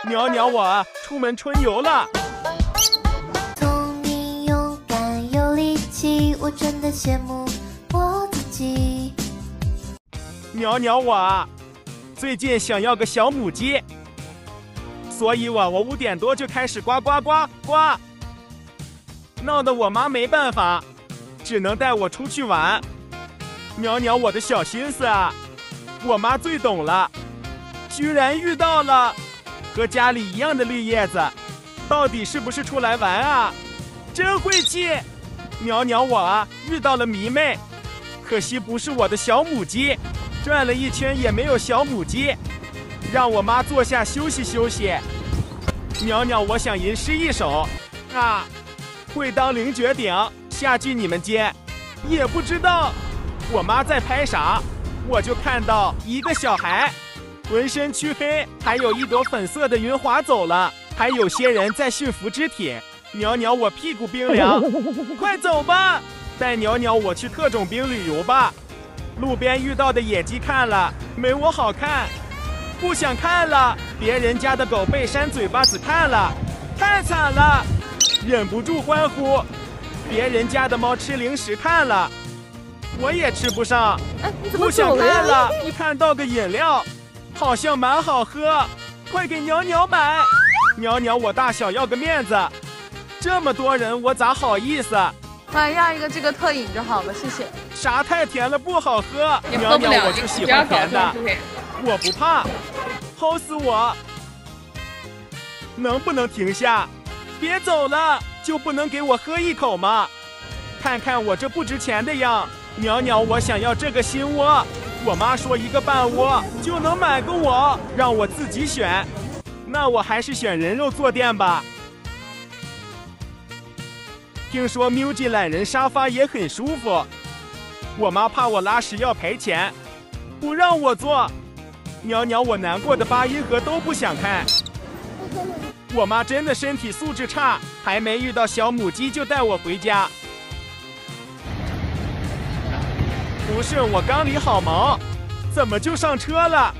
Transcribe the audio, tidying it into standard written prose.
鸟鸟我出门春游了。聪明勇敢有力气，我真的羡慕我自己。鸟鸟我最近想要个小母鸡，所以我5点多就开始呱呱呱呱，闹得我妈没办法，只能带我出去玩。鸟鸟我的小心思啊，我妈最懂了，居然遇到了和家里一样的绿叶子，到底是不是出来玩啊？真晦气！鸟鸟我遇到了迷妹，可惜不是我的小母鸡，转了一圈也没有小母鸡，让我妈坐下休息休息。鸟鸟我想吟诗一首啊，会当凌绝顶，下句你们接。也不知道我妈在拍啥，我就看到一个小孩浑身黢黑，还有一朵粉色的云划走了，还有些人在驯服肢体。鸟鸟我屁股冰凉，快走吧，带鸟鸟我去特种兵旅游吧。路边遇到的野鸡看了没我好看，不想看了。别人家的狗被扇嘴巴子看了，太惨了，忍不住欢呼。别人家的猫吃零食看了，我也吃不上，不想看了。一看到个饮料好像蛮好喝，快给鸟鸟买。鸟鸟我大小要个面子，这么多人我咋好意思？要一个这个特饮就好了，谢谢。啥太甜了不好喝，鸟鸟我就喜欢甜的，我不怕，齁死我！能不能停下？别走了，就不能给我喝一口吗？看看我这不值钱的样。鸟鸟我想要这个新窝，我妈说一个半窝就能买个我，让我自己选，那我还是选人肉坐垫吧。听说 Muji 懒人沙发也很舒服，我妈怕我拉屎要赔钱，不让我坐。鸟鸟我难过的8音盒都不想看。我妈真的身体素质差，还没遇到小母鸡就带我回家。不是，我刚理好毛，怎么就上车了？